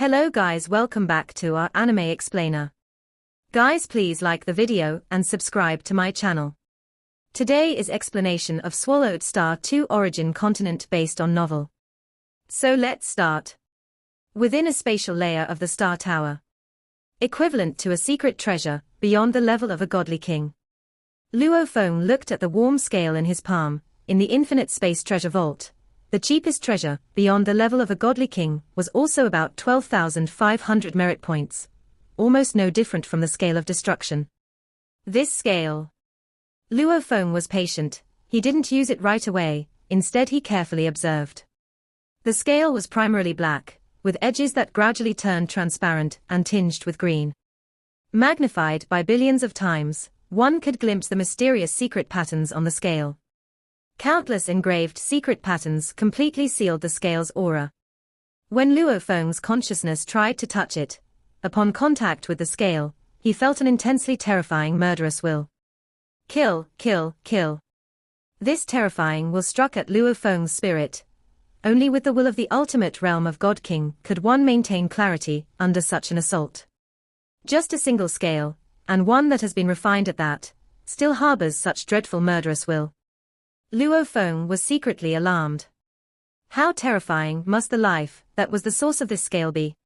Hello guys, welcome back to our anime explainer. Guys, please like the video and subscribe to my channel. Today is explanation of Swallowed Star 2 origin continent based on novel. So let's start. Within a spatial layer of the Star Tower, equivalent to a secret treasure beyond the level of a godly king, Luo Feng looked at the warm scale in his palm. In the infinite space treasure vault, the cheapest treasure, beyond the level of a godly king, was also about 12,500 merit points, almost no different from the scale of destruction. This scale. Luo Feng was patient, he didn't use it right away, instead he carefully observed. The scale was primarily black, with edges that gradually turned transparent and tinged with green. Magnified by billions of times, one could glimpse the mysterious secret patterns on the scale. Countless engraved secret patterns completely sealed the scale's aura. When Luo Feng's consciousness tried to touch it, upon contact with the scale, he felt an intensely terrifying murderous will. Kill, kill, kill. This terrifying will struck at Luo Feng's spirit. Only with the will of the ultimate realm of God King could one maintain clarity under such an assault. Just a single scale, and one that has been refined at that, still harbors such dreadful murderous will. Luo Feng was secretly alarmed. How terrifying must the life that was the source of this scale be?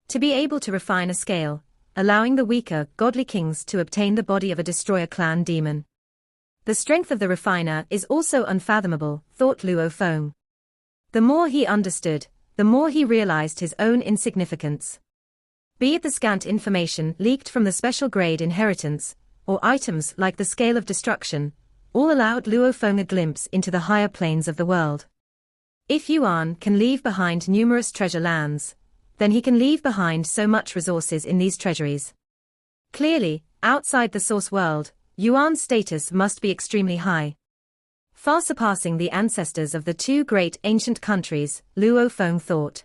To be able to refine a scale, allowing the weaker, godly kings to obtain the body of a destroyer clan demon. The strength of the refiner is also unfathomable, thought Luo Feng. The more he understood, the more he realized his own insignificance. Be it the scant information leaked from the special grade inheritance, or items like the scale of destruction, all allowed Luo Feng a glimpse into the higher planes of the world. If Yuan can leave behind numerous treasure lands, then he can leave behind so much resources in these treasuries. Clearly, outside the source world, Yuan's status must be extremely high. Far surpassing the ancestors of the two great ancient countries, Luo Feng thought.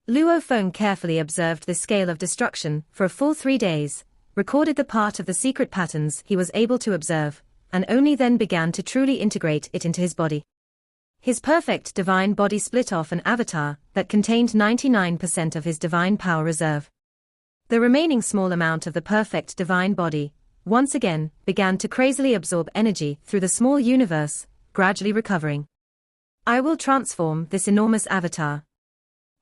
Luo Feng carefully observed this scale of destruction for a full 3 days, recorded the part of the secret patterns he was able to observe, and only then began to truly integrate it into his body. His perfect divine body split off an avatar that contained 99% of his divine power reserve. The remaining small amount of the perfect divine body, once again, began to crazily absorb energy through the small universe, gradually recovering. I will transform this enormous avatar.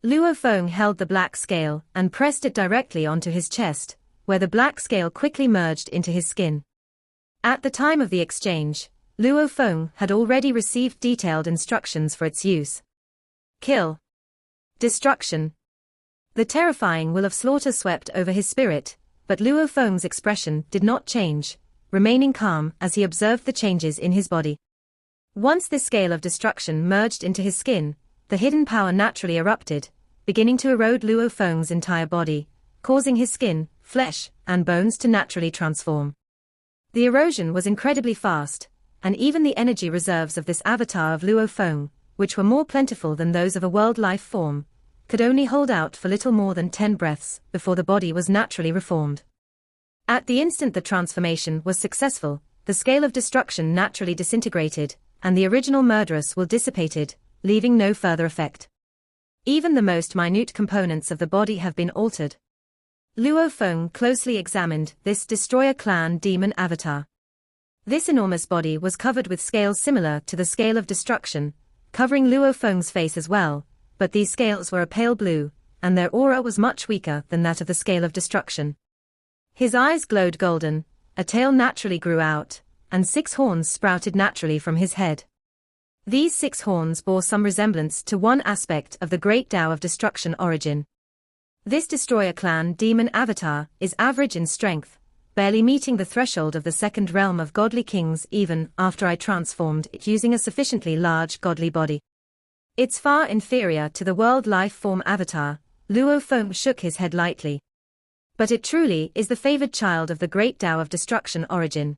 Luo Feng held the black scale and pressed it directly onto his chest, where the black scale quickly merged into his skin. At the time of the exchange, Luo Feng had already received detailed instructions for its use. Kill. Destruction. The terrifying will of slaughter swept over his spirit, but Luo Feng's expression did not change, remaining calm as he observed the changes in his body. Once this scale of destruction merged into his skin, the hidden power naturally erupted, beginning to erode Luo Feng's entire body, causing his skin, flesh, and bones to naturally transform. The erosion was incredibly fast, and even the energy reserves of this avatar of Luo Feng, which were more plentiful than those of a world life form, could only hold out for little more than 10 breaths before the body was naturally reformed. At the instant the transformation was successful, the scale of destruction naturally disintegrated, and the original murderous will dissipated, leaving no further effect. Even the most minute components of the body have been altered. Luo Feng closely examined this destroyer clan demon avatar. This enormous body was covered with scales similar to the scale of destruction, covering Luo Feng's face as well, but these scales were a pale blue, and their aura was much weaker than that of the scale of destruction. His eyes glowed golden, a tail naturally grew out, and 6 horns sprouted naturally from his head. These 6 horns bore some resemblance to one aspect of the great Tao of destruction origin. This destroyer clan demon avatar is average in strength, barely meeting the threshold of the second realm of godly kings even after I transformed it using a sufficiently large godly body. It's far inferior to the world life form avatar. Luo Feng shook his head lightly. But it truly is the favored child of the great Tao of destruction origin.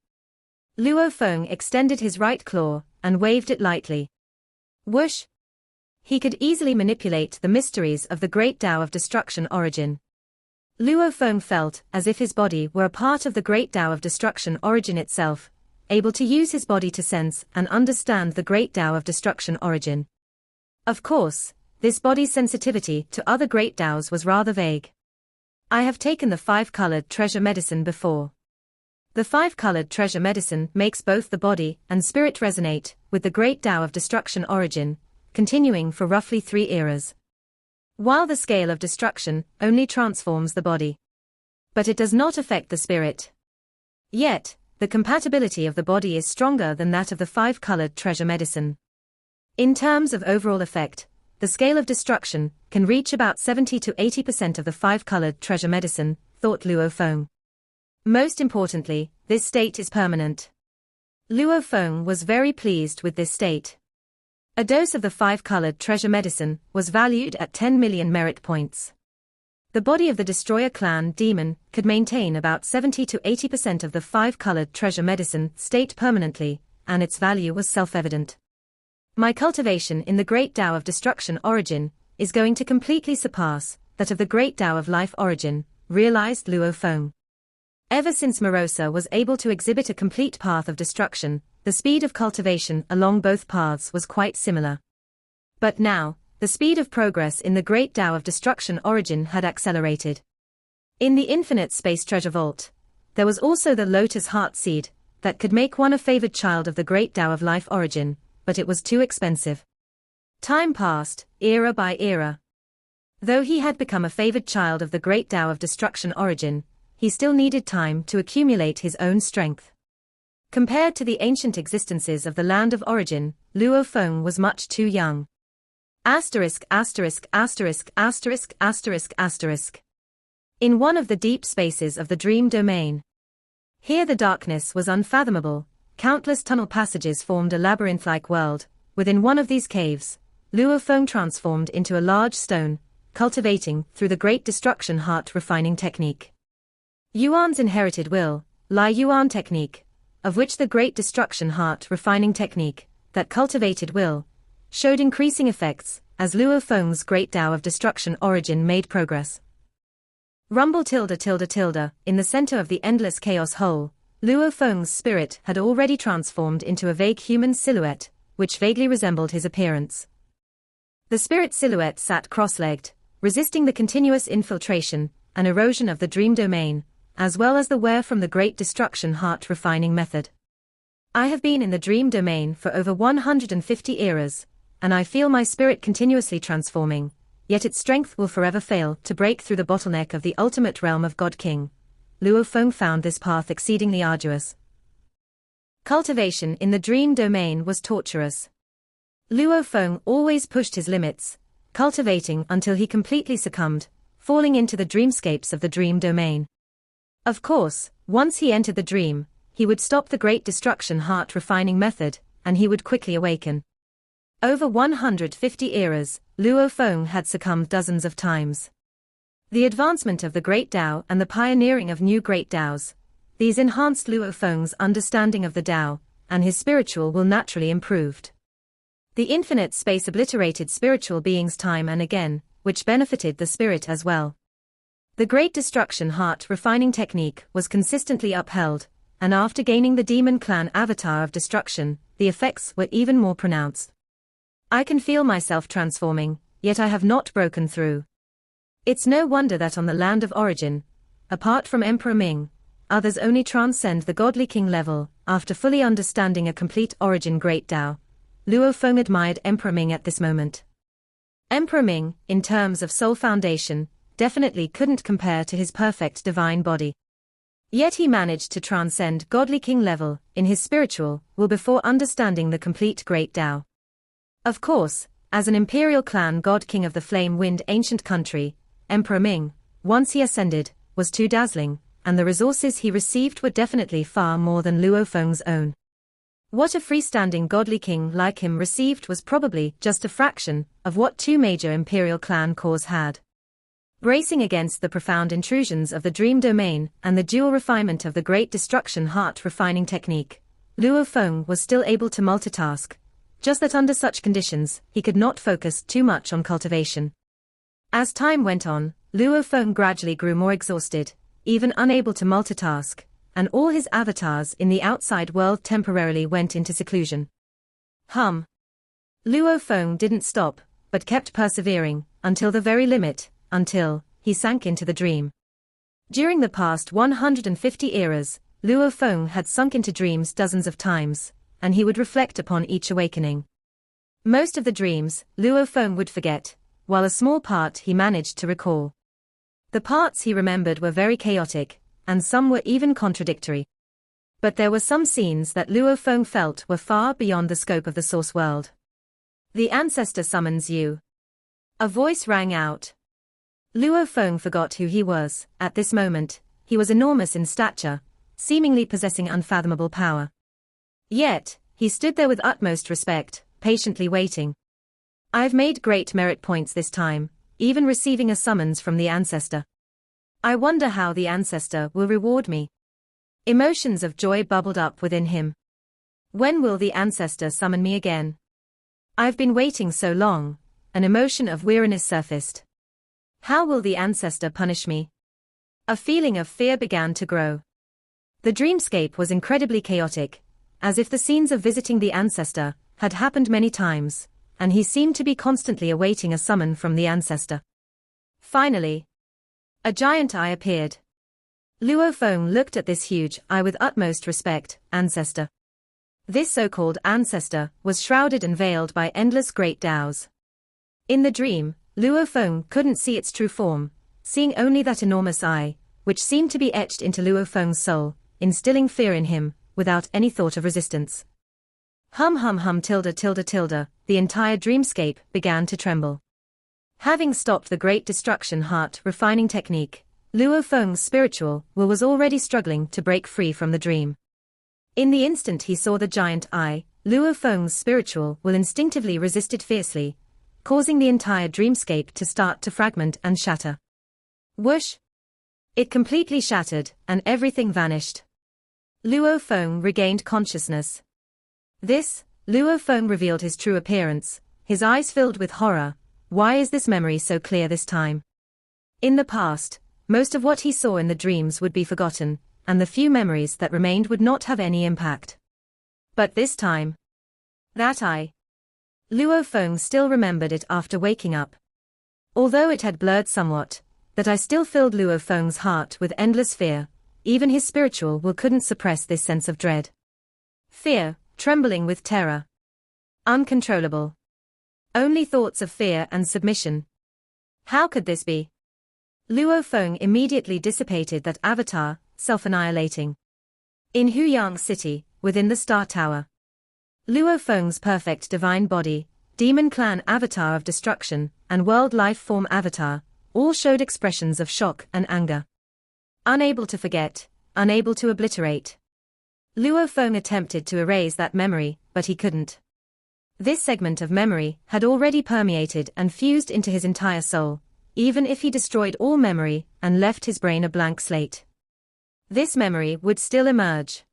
Luo Feng extended his right claw and waved it lightly. Whoosh! He could easily manipulate the mysteries of the great Tao of destruction origin. Luo Feng felt as if his body were a part of the great Tao of destruction origin itself, able to use his body to sense and understand the great Tao of destruction origin. Of course, this body's sensitivity to other great Taos was rather vague. I have taken the 5-colored treasure medicine before. The 5-colored treasure medicine makes both the body and spirit resonate with the great Tao of destruction origin, continuing for roughly 3 eras. While the scale of destruction only transforms the body, but it does not affect the spirit. Yet, the compatibility of the body is stronger than that of the 5-colored treasure medicine. In terms of overall effect, the scale of destruction can reach about 70 to 80% of the 5-colored treasure medicine, thought Luo Feng. Most importantly, this state is permanent. Luo Feng was very pleased with this state. A dose of the 5-colored treasure medicine was valued at 10 million merit points. The body of the Destroyer clan demon could maintain about 70 to 80% of the 5-colored treasure medicine state permanently, and its value was self-evident. My cultivation in the Great Tao of Destruction origin is going to completely surpass that of the Great Tao of Life origin, realized Luo Feng. Ever since Morosa was able to exhibit a complete path of destruction, the speed of cultivation along both paths was quite similar. But now, the speed of progress in the Great Tao of Destruction origin had accelerated. In the Infinite Space Treasure Vault, there was also the Lotus Heart Seed that could make one a favored child of the Great Tao of Life origin, but it was too expensive. Time passed, era by era. Though he had become a favored child of the Great Tao of Destruction origin, he still needed time to accumulate his own strength. Compared to the ancient existences of the land of origin, Luo Feng was much too young. Asterisk asterisk asterisk asterisk asterisk asterisk. In one of the deep spaces of the dream domain. Here the darkness was unfathomable, countless tunnel passages formed a labyrinth-like world. Within one of these caves, Luo Feng transformed into a large stone, cultivating through the Great Destruction Heart Refining Technique. Yuan's inherited will, Lai Yuan technique, of which the Great Destruction Heart Refining Technique, that cultivated will, showed increasing effects as Luo Feng's Great Tao of Destruction origin made progress. Rumble tilde tilde tilde, in the center of the endless chaos hole, Luo Feng's spirit had already transformed into a vague human silhouette, which vaguely resembled his appearance. The spirit silhouette sat cross-legged, resisting the continuous infiltration and erosion of the dream domain, as well as the wear from the Great Destruction Heart Refining method. I have been in the dream domain for over 150 eras, and I feel my spirit continuously transforming, yet its strength will forever fail to break through the bottleneck of the ultimate realm of God King. Luo Feng found this path exceedingly arduous. Cultivation in the dream domain was torturous. Luo Feng always pushed his limits, cultivating until he completely succumbed, falling into the dreamscapes of the dream domain. Of course, once he entered the dream, he would stop the Great Destruction Heart Refining method, and he would quickly awaken. Over 150 eras, Luo Feng had succumbed dozens of times. The advancement of the Great Tao and the pioneering of new Great Taos, these enhanced Luo Feng's understanding of the Tao, and his spiritual will naturally improved. The infinite space obliterated spiritual beings time and again, which benefited the spirit as well. The Great Destruction Heart Refining Technique was consistently upheld, and after gaining the Demon Clan Avatar of Destruction, the effects were even more pronounced. I can feel myself transforming, yet I have not broken through. It's no wonder that on the land of origin, apart from Emperor Ming, others only transcend the godly king level after fully understanding a complete origin Great Tao. Luo Feng admired Emperor Ming at this moment. Emperor Ming, in terms of soul foundation, definitely couldn't compare to his perfect divine body. Yet he managed to transcend godly king level in his spiritual will before understanding the complete Great Tao. Of course, as an imperial clan god king of the flame wind ancient country, Emperor Ming, once he ascended, was too dazzling, and the resources he received were definitely far more than Luo Feng's own. What a freestanding godly king like him received was probably just a fraction of what 2 major imperial clan cores had. Bracing against the profound intrusions of the dream domain and the dual refinement of the Great Destruction Heart Refining Technique, Luo Feng was still able to multitask, just that under such conditions, he could not focus too much on cultivation. As time went on, Luo Feng gradually grew more exhausted, even unable to multitask, and all his avatars in the outside world temporarily went into seclusion. Luo Feng didn't stop, but kept persevering, until the very limit, until he sank into the dream. During the past 150 eras, Luo Feng had sunk into dreams dozens of times, and he would reflect upon each awakening. Most of the dreams, Luo Feng would forget, while a small part he managed to recall. The parts he remembered were very chaotic, and some were even contradictory. But there were some scenes that Luo Feng felt were far beyond the scope of the source world. The ancestor summons you. A voice rang out. Luo Feng forgot who he was. At this moment, he was enormous in stature, seemingly possessing unfathomable power. Yet, he stood there with utmost respect, patiently waiting. I've made great merit points this time, even receiving a summons from the ancestor. I wonder how the ancestor will reward me. Emotions of joy bubbled up within him. When will the ancestor summon me again? I've been waiting so long. An emotion of weariness surfaced. How will the ancestor punish me? A feeling of fear began to grow. The dreamscape was incredibly chaotic, as if the scenes of visiting the ancestor had happened many times, and he seemed to be constantly awaiting a summon from the ancestor. Finally, a giant eye appeared. Luo Feng looked at this huge eye with utmost respect. Ancestor. This so-called ancestor was shrouded and veiled by endless great dows. In the dream, Luo Feng couldn't see its true form, seeing only that enormous eye, which seemed to be etched into Luo Feng's soul, instilling fear in him, without any thought of resistance. Hum hum hum tilde tilde tilde, the entire dreamscape began to tremble. Having stopped the great destruction heart refining technique, Luo Feng's spiritual will was already struggling to break free from the dream. In the instant he saw the giant eye, Luo Feng's spiritual will instinctively resisted fiercely, causing the entire dreamscape to start to fragment and shatter. Whoosh! It completely shattered, and everything vanished. Luo Feng regained consciousness. Luo Feng revealed his true appearance, his eyes filled with horror. Why is this memory so clear this time? In the past, most of what he saw in the dreams would be forgotten, and the few memories that remained would not have any impact. But this time, that eye. Luo Feng still remembered it after waking up. Although it had blurred somewhat, that eye still filled Luo Feng's heart with endless fear. Even his spiritual will couldn't suppress this sense of dread. Fear, trembling with terror. Uncontrollable. Only thoughts of fear and submission. How could this be? Luo Feng immediately dissipated that avatar, self-annihilating. In Huyang City, within the Star Tower. Luo Feng's perfect divine body, demon clan avatar of destruction, and world life form avatar, all showed expressions of shock and anger. Unable to forget, unable to obliterate. Luo Feng attempted to erase that memory, but he couldn't. This segment of memory had already permeated and fused into his entire soul, even if he destroyed all memory and left his brain a blank slate. This memory would still emerge.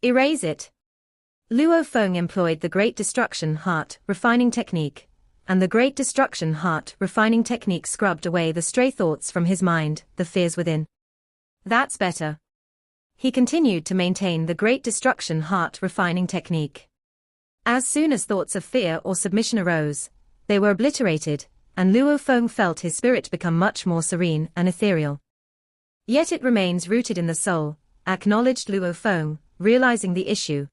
Erase it. Luo Feng employed the Great Destruction Heart refining technique, and the Great Destruction Heart refining technique scrubbed away the stray thoughts from his mind, the fears within. That's better. He continued to maintain the Great Destruction Heart refining technique. As soon as thoughts of fear or submission arose, they were obliterated, and Luo Feng felt his spirit become much more serene and ethereal. Yet it remains rooted in the soul, acknowledged Luo Feng, realizing the issue.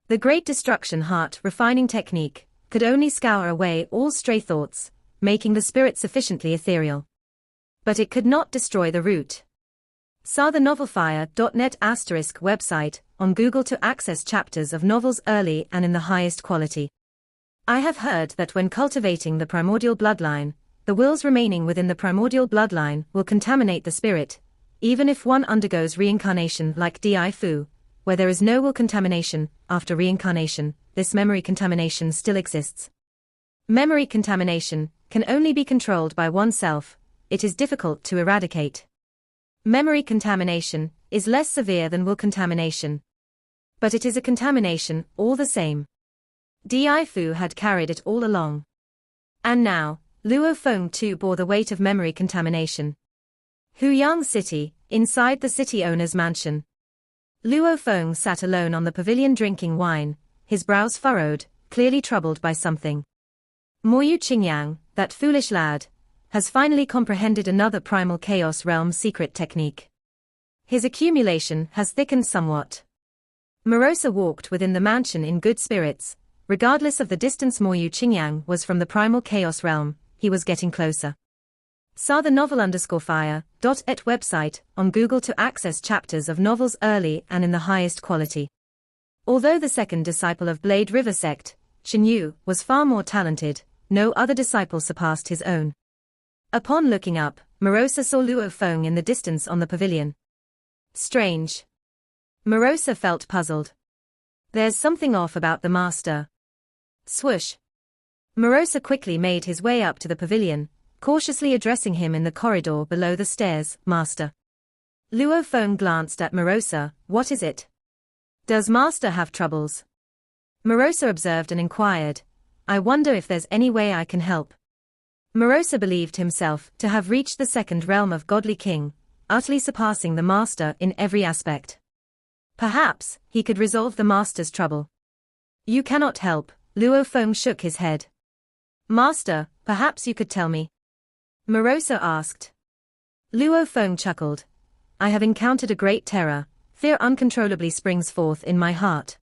The Great Destruction Heart refining technique could only scour away all stray thoughts, making the spirit sufficiently ethereal. But it could not destroy the root. Saw the novelfire.net * website on Google to access chapters of novels early and in the highest quality. I have heard that when cultivating the primordial bloodline, the wills remaining within the primordial bloodline will contaminate the spirit, even if one undergoes reincarnation like Di Fu, where there is no will contamination. After reincarnation, this memory contamination still exists. Memory contamination can only be controlled by oneself. It is difficult to eradicate. Memory contamination is less severe than will contamination. But it is a contamination all the same. Di Fu had carried it all along. And now, Luo Feng too bore the weight of memory contamination. Huyang City, inside the city owner's mansion. Luo Feng sat alone on the pavilion drinking wine, his brows furrowed, clearly troubled by something. Moyu Qingyang, that foolish lad, has finally comprehended another primal chaos realm secret technique. His accumulation has thickened somewhat. Morosa walked within the mansion in good spirits. Regardless of the distance Moyu Qingyang was from the primal chaos realm, he was getting closer. Saw the novel_fire.et website on Google to access chapters of novels early and in the highest quality. Although the second disciple of Blade River sect, Xinyu, was far more talented, no other disciple surpassed his own. Upon looking up, Morosa saw Luo Feng in the distance on the pavilion. Strange. Morosa felt puzzled. There's something off about the master. Swoosh. Morosa quickly made his way up to the pavilion, cautiously addressing him in the corridor below the stairs, Master. Luo Feng glanced at Morosa. What is it? Does Master have troubles? Morosa observed and inquired. I wonder if there's any way I can help. Morosa believed himself to have reached the second realm of Godly King, utterly surpassing the Master in every aspect. Perhaps he could resolve the Master's trouble. You cannot help, Luo Feng shook his head. Master, perhaps you could tell me? Morosa asked. Luo Feng chuckled. I have encountered a great terror. Fear uncontrollably springs forth in my heart.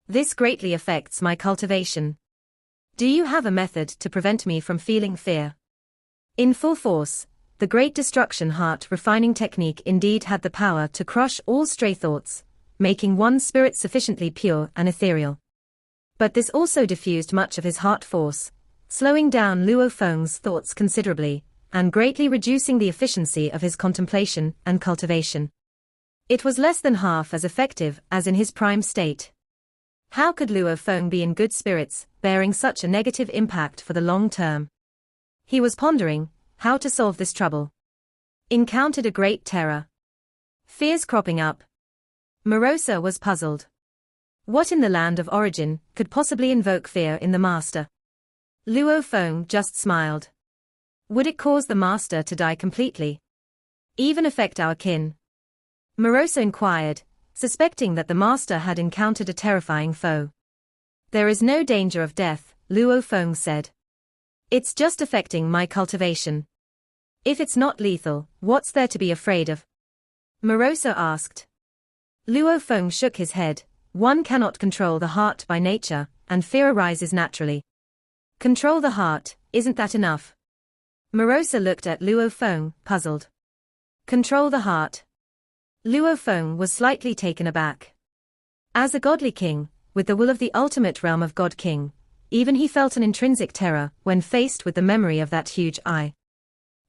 This greatly affects my cultivation. Do you have a method to prevent me from feeling fear? In full force, the great destruction heart refining technique indeed had the power to crush all stray thoughts, making one's spirit sufficiently pure and ethereal. But this also diffused much of his heart force, slowing down Luo Feng's thoughts considerably, and greatly reducing the efficiency of his contemplation and cultivation. It was less than half as effective as in his prime state. How could Luo Feng be in good spirits, bearing such a negative impact for the long term? He was pondering how to solve this trouble. Encountered a great terror. Fears cropping up. Morosa was puzzled. What in the land of origin could possibly invoke fear in the Master? Luo Feng just smiled. Would it cause the Master to die completely? Even affect our kin? Morosa inquired, suspecting that the Master had encountered a terrifying foe. There is no danger of death, Luo Feng said. It's just affecting my cultivation. If it's not lethal, what's there to be afraid of? Morosa asked. Luo Feng shook his head. One cannot control the heart by nature, and fear arises naturally. Control the heart, isn't that enough? Morosa looked at Luo Feng, puzzled. Control the heart. Luo Feng was slightly taken aback. As a godly king, with the will of the ultimate realm of God King, even he felt an intrinsic terror when faced with the memory of that huge eye.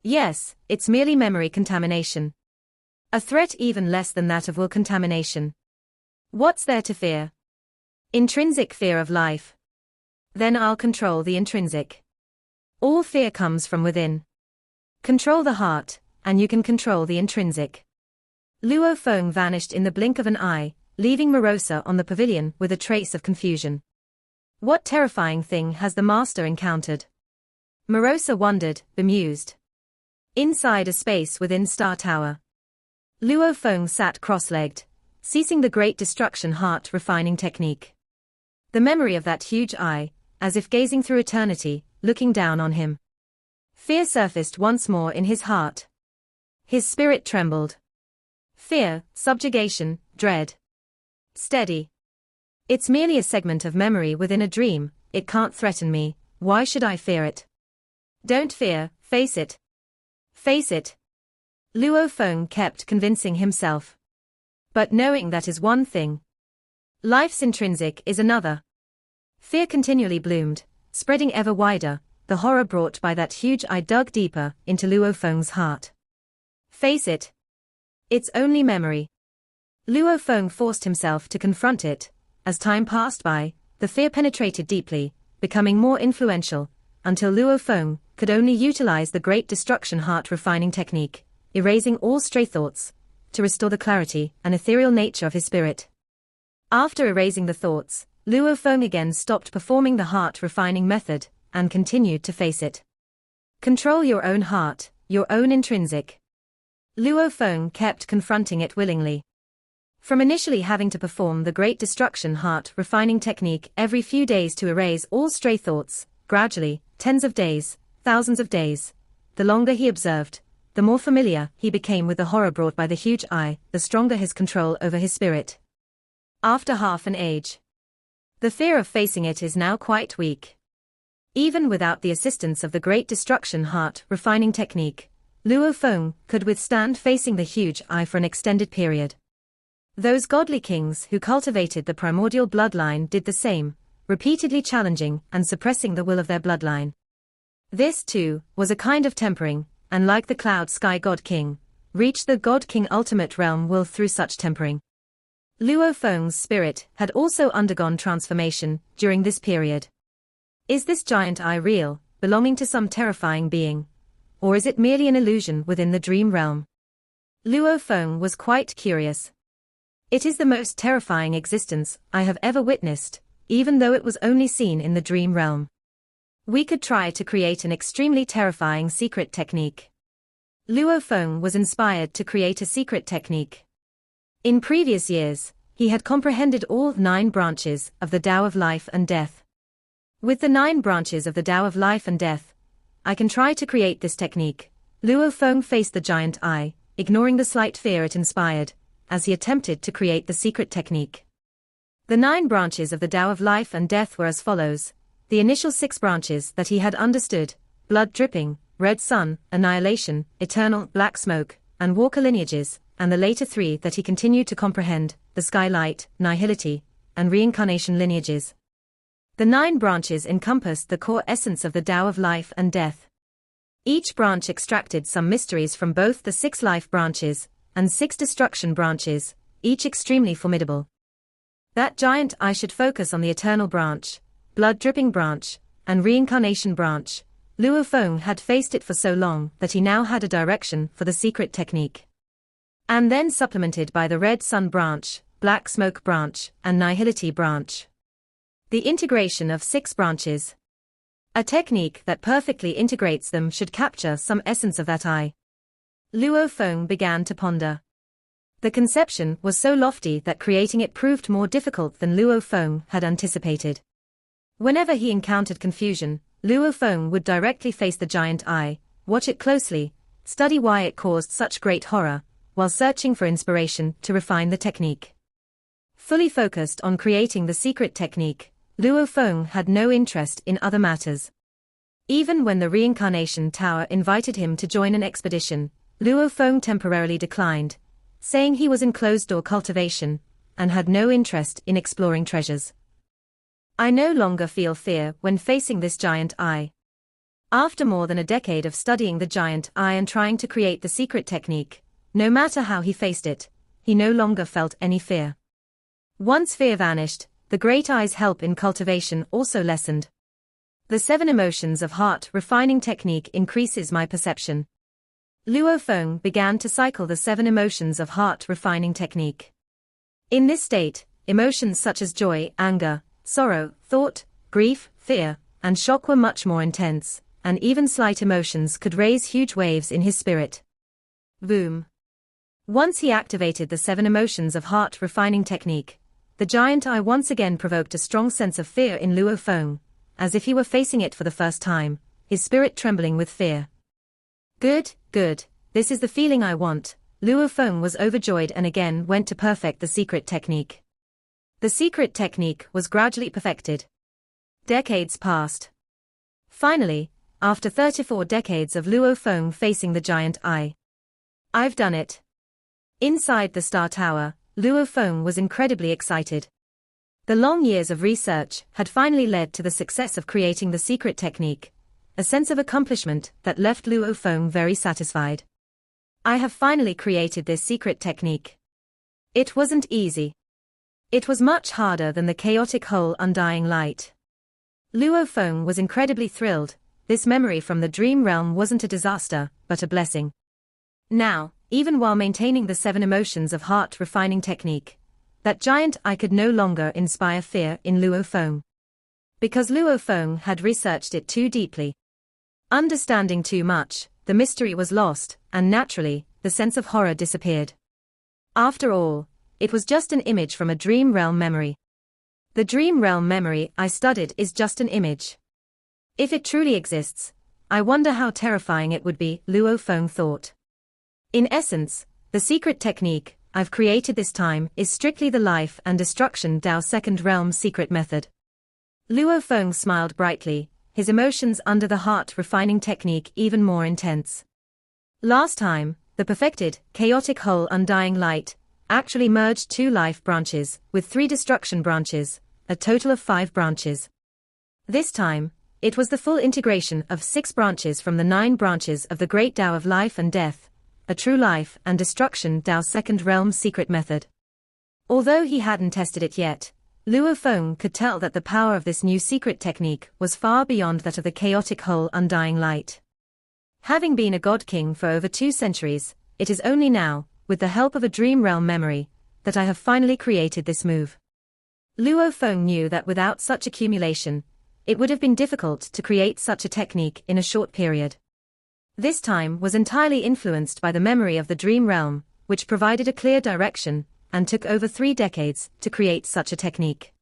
Yes, it's merely memory contamination. A threat even less than that of will contamination. What's there to fear? Intrinsic fear of life. Then I'll control the intrinsic. All fear comes from within. Control the heart, and you can control the intrinsic. Luo Feng vanished in the blink of an eye, leaving Morosa on the pavilion with a trace of confusion. What terrifying thing has the Master encountered? Morosa wondered, bemused. Inside a space within Star Tower. Luo Feng sat cross-legged, ceasing the great destruction heart refining technique. The memory of that huge eye, as if gazing through eternity, looking down on him. Fear surfaced once more in his heart. His spirit trembled. Fear, subjugation, dread. Steady. It's merely a segment of memory within a dream, it can't threaten me, why should I fear it? Don't fear, face it. Face it. Luo Feng kept convincing himself. But knowing that is one thing. Life's intrinsic is another. Fear continually bloomed, spreading ever wider, the horror brought by that huge eye dug deeper into Luo Feng's heart. Face it. It's only memory. Luo Feng forced himself to confront it. As time passed by, the fear penetrated deeply, becoming more influential, until Luo Feng could only utilize the great destruction heart refining technique, erasing all stray thoughts, to restore the clarity and ethereal nature of his spirit. After erasing the thoughts, Luo Feng again stopped performing the heart refining method, and continued to face it. Control your own heart, your own intrinsic. Luo Feng kept confronting it willingly. From initially having to perform the great destruction heart refining technique every few days to erase all stray thoughts, gradually, tens of days, thousands of days. The longer he observed, the more familiar he became with the horror brought by the huge eye, the stronger his control over his spirit. After half an age, the fear of facing it is now quite weak. Even without the assistance of the great destruction heart refining technique, Luo Feng could withstand facing the huge eye for an extended period. Those godly kings who cultivated the primordial bloodline did the same, repeatedly challenging and suppressing the will of their bloodline. This, too, was a kind of tempering, and like the cloud sky god king, reached the god king ultimate realm will through such tempering. Luo Feng's spirit had also undergone transformation during this period. Is this giant eye real, belonging to some terrifying being? Or is it merely an illusion within the dream realm? Luo Feng was quite curious. It is the most terrifying existence I have ever witnessed, even though it was only seen in the dream realm. We could try to create an extremely terrifying secret technique. Luo Feng was inspired to create a secret technique. In previous years, he had comprehended all 9 branches of the Tao of Life and Death. With the 9 branches of the Tao of Life and Death, I can try to create this technique. Luo Feng faced the giant eye, ignoring the slight fear it inspired, as he attempted to create the secret technique. The 9 branches of the Tao of Life and Death were as follows: the initial 6 branches that he had understood: blood dripping, red sun, annihilation, eternal, black smoke, and walker lineages, and the later 3 that he continued to comprehend: the skylight, nihility, and reincarnation lineages. The 9 branches encompassed the core essence of the Tao of Life and Death. Each branch extracted some mysteries from both the 6 life branches and 6 destruction branches, each extremely formidable. That giant eye should focus on the eternal branch, blood-dripping branch, and reincarnation branch. Luo Feng had faced it for so long that he now had a direction for the secret technique. And then supplemented by the red sun branch, black smoke branch, and nihility branch. The integration of 6 branches. A technique that perfectly integrates them should capture some essence of that eye. Luo Feng began to ponder. The conception was so lofty that creating it proved more difficult than Luo Feng had anticipated. Whenever he encountered confusion, Luo Feng would directly face the giant eye, watch it closely, study why it caused such great horror, while searching for inspiration to refine the technique. Fully focused on creating the secret technique, Luo Feng had no interest in other matters. Even when the reincarnation tower invited him to join an expedition, Luo Feng temporarily declined, saying he was in closed-door cultivation, and had no interest in exploring treasures. I no longer feel fear when facing this giant eye. After more than a decade of studying the giant eye and trying to create the secret technique, no matter how he faced it, he no longer felt any fear. Once fear vanished, the great eye's help in cultivation also lessened. The 7 emotions of heart refining technique increases my perception. Luo Feng began to cycle the 7 emotions of heart refining technique. In this state, emotions such as joy, anger, sorrow, thought, grief, fear, and shock were much more intense, and even slight emotions could raise huge waves in his spirit. Boom. Once he activated the 7 emotions of heart refining technique, the giant eye once again provoked a strong sense of fear in Luo Feng, as if he were facing it for the first time, his spirit trembling with fear. Good, good, this is the feeling I want. Luo Feng was overjoyed and again went to perfect the secret technique. The secret technique was gradually perfected. Decades passed. Finally, after 34 decades of Luo Feng facing the giant eye, I've done it. Inside the Star Tower, Luo Feng was incredibly excited. The long years of research had finally led to the success of creating the secret technique, a sense of accomplishment that left Luo Feng very satisfied. I have finally created this secret technique. It wasn't easy. It was much harder than the chaotic whole undying light. Luo Feng was incredibly thrilled. This memory from the dream realm wasn't a disaster, but a blessing. Now, even while maintaining the 7 emotions of heart refining technique, that giant eye could no longer inspire fear in Luo Feng. Because Luo Feng had researched it too deeply. Understanding too much, the mystery was lost, and naturally, the sense of horror disappeared. After all, it was just an image from a dream realm memory. The dream realm memory I studied is just an image. If it truly exists, I wonder how terrifying it would be, Luo Feng thought. In essence, the secret technique I've created this time is strictly the life and destruction Dao second realm secret method. Luo Feng smiled brightly, his emotions under the heart refining technique even more intense. Last time, the perfected, chaotic whole undying light actually merged 2 life branches with 3 destruction branches, a total of 5 branches. This time, it was the full integration of 6 branches from the 9 branches of the great Tao of life and death, a true life and destruction Tao second realm secret method. Although he hadn't tested it yet, Luo Feng could tell that the power of this new secret technique was far beyond that of the chaotic whole undying light. Having been a god king for over 2 centuries, it is only now, with the help of a dream realm memory, that I have finally created this move. Luo Feng knew that without such accumulation, it would have been difficult to create such a technique in a short period. This time was entirely influenced by the memory of the dream realm, which provided a clear direction, and took over 3 decades to create such a technique.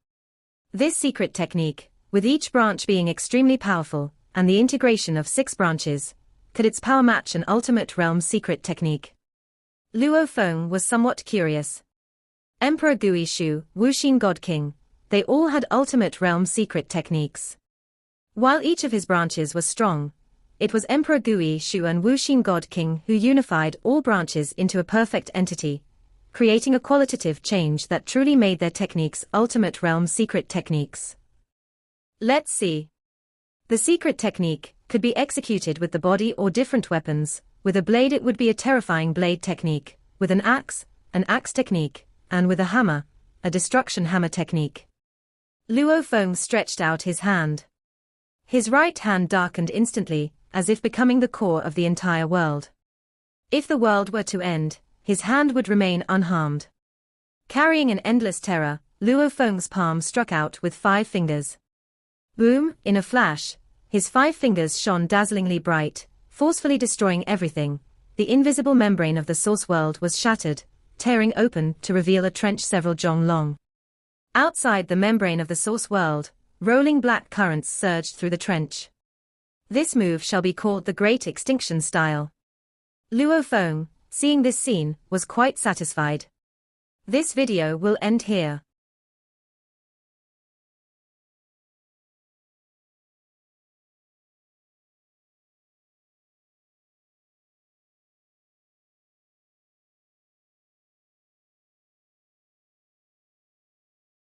This secret technique, with each branch being extremely powerful, and the integration of 6 branches, could its power match an ultimate realm secret technique? Luo Feng was somewhat curious. Emperor Gui Shu, Wuxin God King, they all had ultimate realm secret techniques. While each of his branches was strong, it was Emperor Gui Shu and Wuxin God King who unified all branches into a perfect entity, creating a qualitative change that truly made their techniques ultimate realm secret techniques. Let's see. The secret technique could be executed with the body or different weapons. With a blade it would be a terrifying blade technique, with an axe technique, and with a hammer, a destruction hammer technique. Luo Feng stretched out his hand. His right hand darkened instantly, as if becoming the core of the entire world. If the world were to end, his hand would remain unharmed. Carrying an endless terror, Luo Feng's palm struck out with 5 fingers. Boom, in a flash, his 5 fingers shone dazzlingly bright, forcefully destroying everything. The invisible membrane of the source world was shattered, tearing open to reveal a trench several zhong long. Outside the membrane of the source world, rolling black currents surged through the trench. This move shall be called the Great Extinction style. Luo Feng, seeing this scene, was quite satisfied. This video will end here.